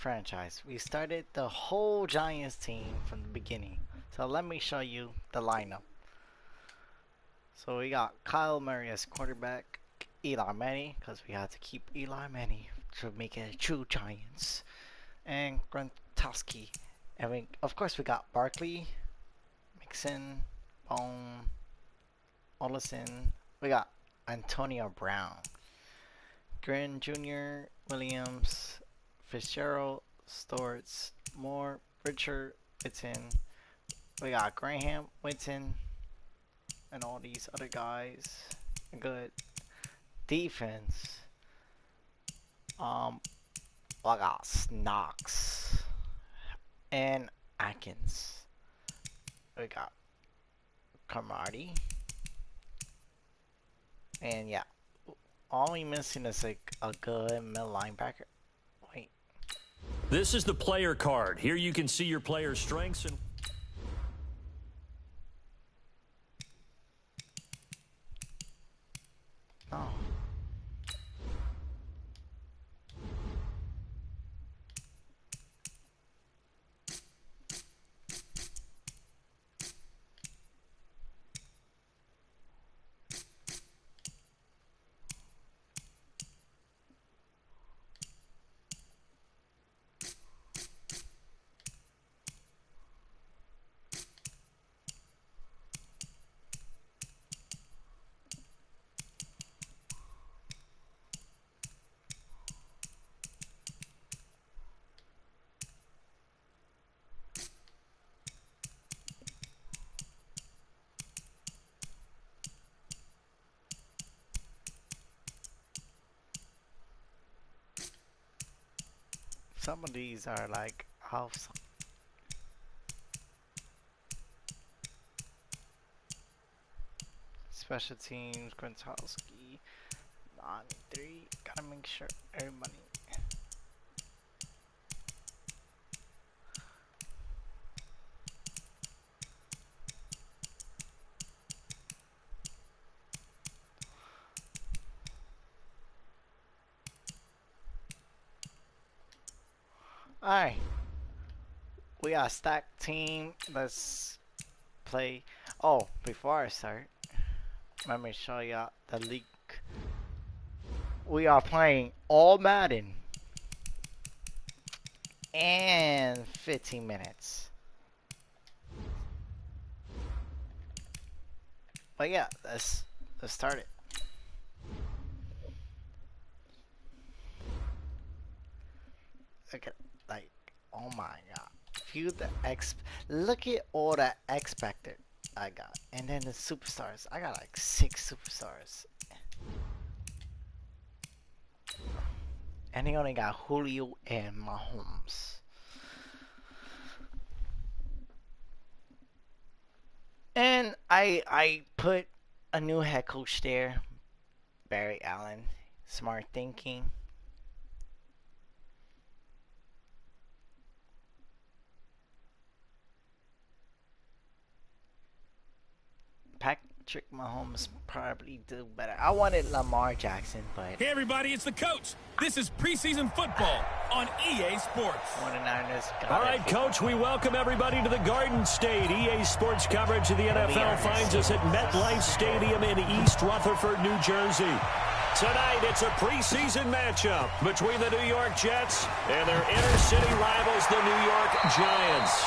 franchise. We started the whole Giants team from the beginning. So let me show you the lineup. So we got Kyle Murray as quarterback, Eli Manning, because we had to keep Eli Manning to make it a true Giants, and Gronkowski. And of course we got Barkley, Mixon, Bone, Olsen. We got Antonio Brown, Grin Jr., Williams, Fitzgerald, Storts, Moore, Richard, Whitten. We got Graham, Whitten, and all these other guys. Good defense. I got Knox and Atkins. We got Cromartie. And yeah, all we missing is like a good middle linebacker. Wait. This is the player card. Here you can see your player's strengths and... Oh. Some of these are like half. Special teams, Gronkowski, 93. Gotta make sure everybody. Alright, we got a stacked team. Let's play. Oh, before I start, let me show you the league. We are playing all Madden and 15 minutes. But yeah, let's start it. Look at, like, oh my god. Look at all the expected I got. And then the superstars. I got like 6 superstars. And he only got Julio and Mahomes. And I put a new head coach there. Barry Allen. Smart thinking. Patrick Mahomes probably do better. I wanted Lamar Jackson, but... Hey everybody, it's the coach. This is preseason football on EA Sports. 49ers got All right, Coach, we welcome everybody to the Garden State. EA Sports coverage of the NFL finds us at MetLife Stadium in East Rutherford, New Jersey. Tonight, it's a preseason matchup between the New York Jets and their inner-city rivals, the New York Giants.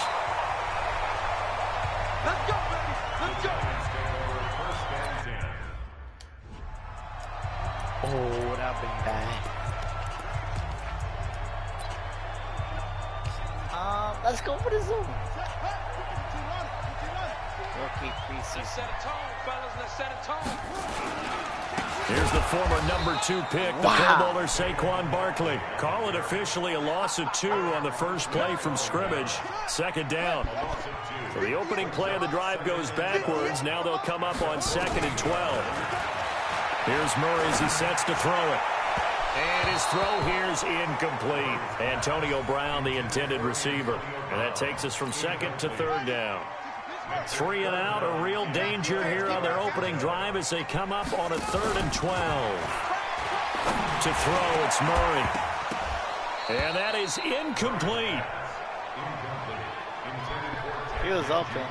Let's go, baby. Let's go. Oh, that'd be bad. Let's go for the zoom. Rookie preseason. Let's set a tone, fellas. Let's set a tone. Here's the former number 2 pick, the Pro Bowler Saquon Barkley. Call it officially a loss of 2 on the first play from scrimmage. Second down. So the opening play of the drive goes backwards. Now they'll come up on 2nd and 12. Here's Murray as he sets to throw it. And his throw here is incomplete. Antonio Brown, the intended receiver. And that takes us from 2nd to 3rd down. 3 and out, a real danger here on their opening drive as they come up on a 3rd and 12. To throw, it's Murray. And that is incomplete. He was open.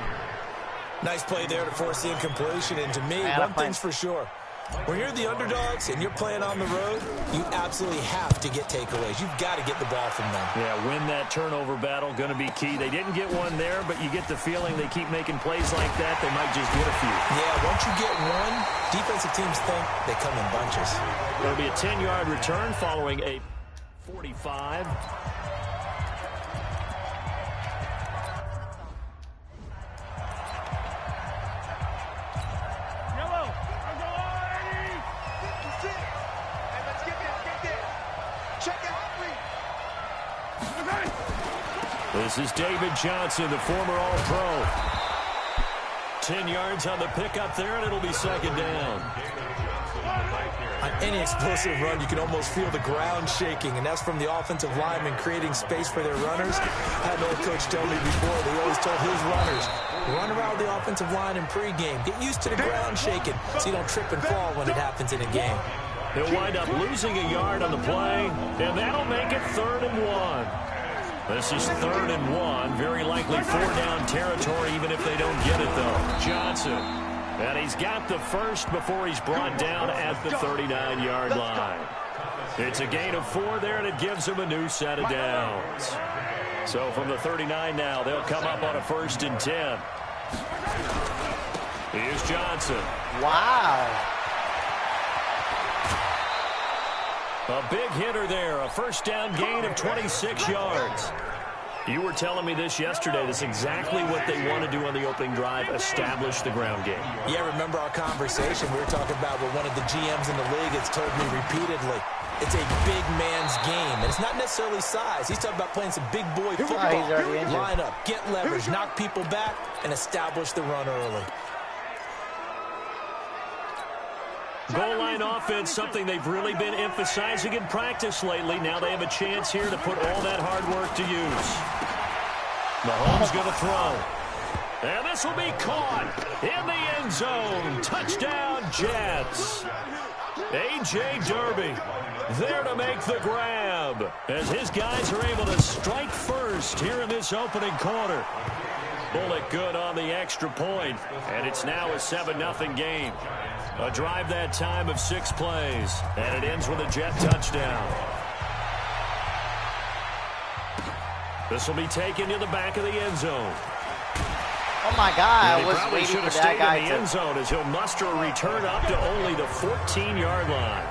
Nice play there to force the incompletion. And to me, one thing's for sure. When you're the underdogs and you're playing on the road, you absolutely have to get takeaways. You've got to get the ball from them. Yeah, win that turnover battle, going to be key. They didn't get one there, but you get the feeling they keep making plays like that, they might just get a few. Yeah, once you get one, defensive teams think they come in bunches. There'll be a 10-yard return following a 45. This is David Johnson, the former All-Pro. 10 yards on the pickup there, and it'll be second down. On any explosive run, you can almost feel the ground shaking, and that's from the offensive linemen creating space for their runners. I had an old coach tell me before, they always told his runners, run around the offensive line in pregame. Get used to the ground shaking so you don't trip and fall when it happens in a game. He'll wind up losing a yard on the play, and that'll make it 3rd and 1. This is 3rd and 1. Very likely 4-down territory, even if they don't get it, though. Johnson. And he's got the first before he's brought down at the 39-yard line. It's a gain of 4 there, and it gives him a new set of downs. So from the 39 now, they'll come up on a 1st and 10. Here's Johnson. Wow. A big hitter there, a 1st down gain of 26 yards. You were telling me this yesterday. That's exactly what they want to do on the opening drive, establish the ground game. Yeah, remember our conversation? We were talking about what one of the GMs in the league has told me repeatedly. It's a big man's game, and it's not necessarily size. He's talking about playing some big boy football. Line up, get leverage, knock people back, and establish the run early. Goal line offense, something they've really been emphasizing in practice lately. Now they have a chance here to put all that hard work to use. Mahomes going to throw. And this will be caught in the end zone. Touchdown, Jets. A.J. Derby there to make the grab as his guys are able to strike first here in this opening quarter. Bullet good on the extra point, and it's now a 7-0 game. A drive that time of 6 plays, and it ends with a Jet touchdown. This will be taken to the back of the end zone. Oh my God, I was probably waiting should for have that stayed guy in the end zone as he'll muster a return up to only the 14-yard line.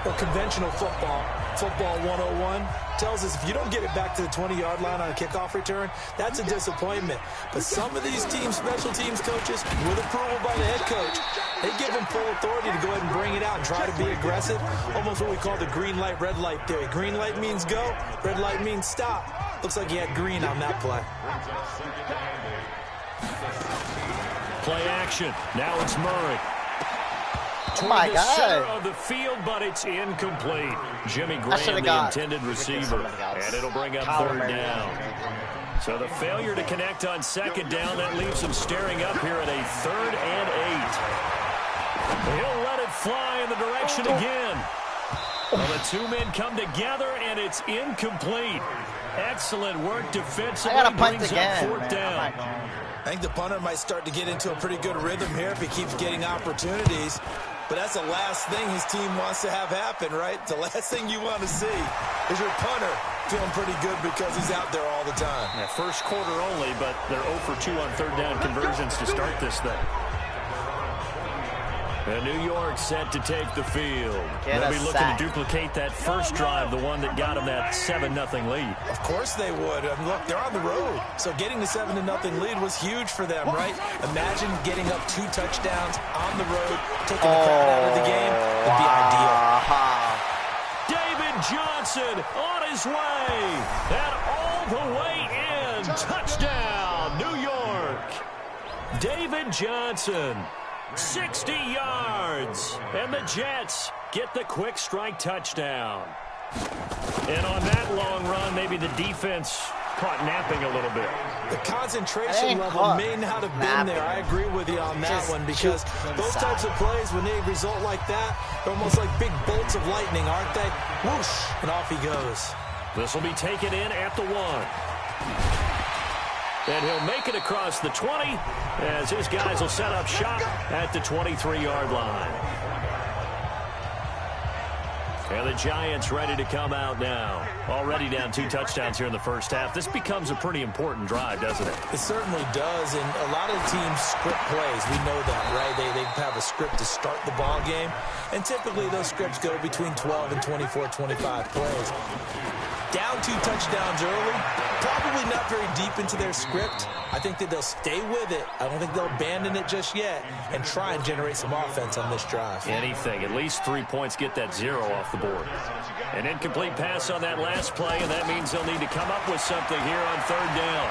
Well, conventional football 101, tells us if you don't get it back to the 20-yard line on a kickoff return, that's a disappointment. But some of these teams, special teams coaches, with approval by the head coach, they give them full authority to go ahead and bring it out and try to be aggressive. Almost what we call the green light, red light theory. Green light means go, red light means stop. Looks like he had green on that play. Play action. Now it's Murray. Oh my the God. center of the field, but it's incomplete. Jimmy Graham, the intended receiver, and it'll bring up 3rd down. So the failure to connect on 2nd down, that leaves him staring up here at a 3rd and 8. He'll let it fly in the direction again. Well, the 2 men come together, and it's incomplete. Excellent work defensively. I gotta punt brings again, up 4th down. I think the punter might start to get into a pretty good rhythm here if he keeps getting opportunities. But that's the last thing his team wants to have happen, right? The last thing you want to see is your punter feeling pretty good because he's out there all the time. Yeah, first quarter only, but they're 0 for 2 on 3rd down conversions to start this thing. And New York set to take the field. They'll be looking to duplicate that first drive, the one that got them that 7-0 lead. Of course they would. I mean, look, they're on the road. So getting the 7-0 lead was huge for them, right? Imagine getting up 2 touchdowns on the road, taking the crowd out of the game would be ideal. David Johnson on his way. And all the way in. Touchdown, New York. David Johnson. 60 yards, and the Jets get the quick strike touchdown. And on that long run, maybe the defense caught napping a little bit. The concentration level may not have been there. I agree with you on that one because those types of plays, when they result like that, they're almost like big bolts of lightning, aren't they? Whoosh, and off he goes. This will be taken in at the 1. And he'll make it across the 20 as his guys will set up shop at the 23-yard line. And the Giants ready to come out now. Already down 2 touchdowns here in the first half. This becomes a pretty important drive, doesn't it? It certainly does, and a lot of teams script plays. We know that, right? They have a script to start the ball game, and typically those scripts go between 12 and 24, 25 plays. Down 2 touchdowns early, probably not very deep into their script. I think that they'll stay with it. I don't think they'll abandon it just yet and try and generate some offense on this drive. Anything. At least 3 points, get that 0 off the board. An incomplete pass on that last play, and that means they'll need to come up with something here on 3rd down.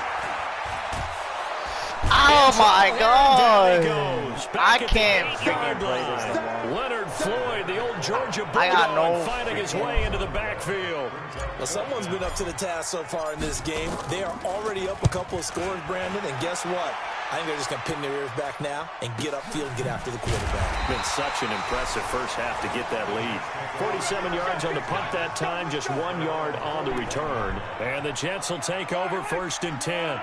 Oh my God! I Back can't at the freaking 8-yard play this line. anymore. Leonard Floyd, the old Georgia I got Bulldog, no finding his way into the backfield. Well, someone's been up to the task so far in this game. They are already up a couple of scores, Brandon, and guess what? I think they're just going to pin their ears back now and get upfield and get after the quarterback. Been such an impressive first half to get that lead. 47 yards on the punt that time, just 1 yard on the return. And the Jets will take over 1st and 10.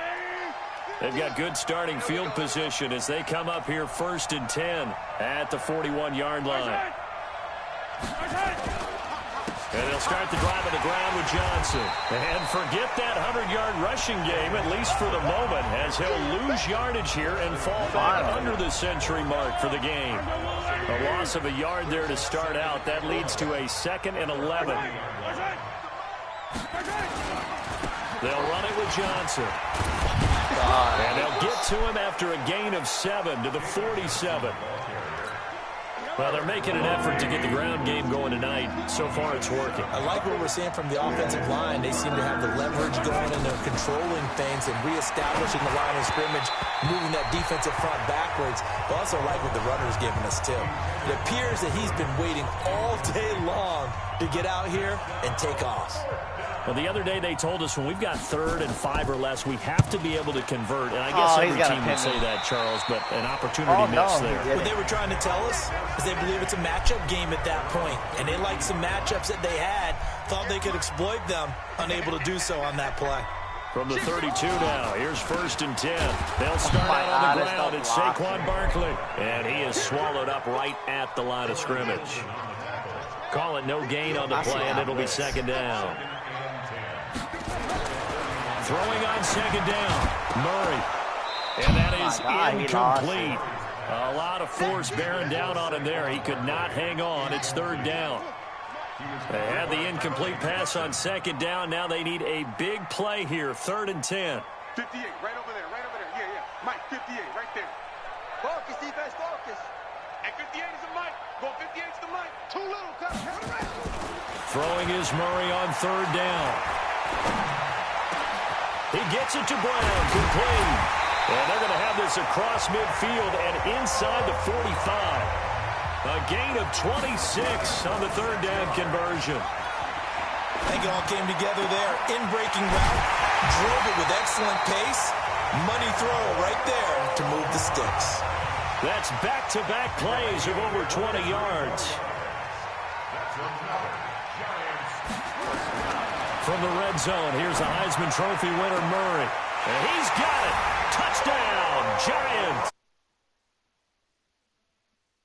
They've got good starting field position as they come up here 1st and 10 at the 41-yard line. And they'll start the drive on the ground with Johnson. And forget that 100-yard rushing game, at least for the moment, as he'll lose yardage here and fall back under the century mark for the game. A loss of a yard there to start out. That leads to a 2nd and 11. They'll run it with Johnson. And they'll get to him after a gain of 7 to the 47. Well, they're making an effort to get the ground game going tonight. So far, it's working. I like what we're seeing from the offensive line. They seem to have the leverage going, and they're controlling things and reestablishing the line of scrimmage, moving that defensive front backwards. But also like what the runner's giving us, too. It appears that he's been waiting all day long to get out here and take off. Well, the other day they told us when we've got 3rd and 5 or less, we have to be able to convert. And I guess every team would say that, Charles, but an opportunity missed there. What they were trying to tell us is they believe it's a matchup game at that point, and they liked some matchups that they had, thought they could exploit them, unable to do so on that play. From the 32 now, here's 1st and 10. They'll start out on the ground. It's Saquon Barkley, and he is swallowed up right at the line of scrimmage. Call it no gain on the play, and it'll be 2nd down. Throwing on 2nd down, Murray. And that is incomplete. A lot of force bearing down on him there. He could not hang on. It's 3rd down. They had the incomplete pass on 2nd down. Now they need a big play here. 3rd and 10. 58, right over there, right over there. Yeah. Mike, 58, right there. Focus, defense, focus. And 58 is the Mike. Go 58 is the Mike. Too little, cut around. Throwing is Murray on 3rd down. He gets it to Brown, complete. And they're going to have this across midfield and inside the 45. A gain of 26 on the 3rd down conversion. I think it all came together there. In-breaking route, drove it with excellent pace. Money throw right there to move the sticks. That's back-to-back plays of over 20 yards. From the red zone, here's the Heisman Trophy winner, Murray. And he's got it. Touchdown, Giants.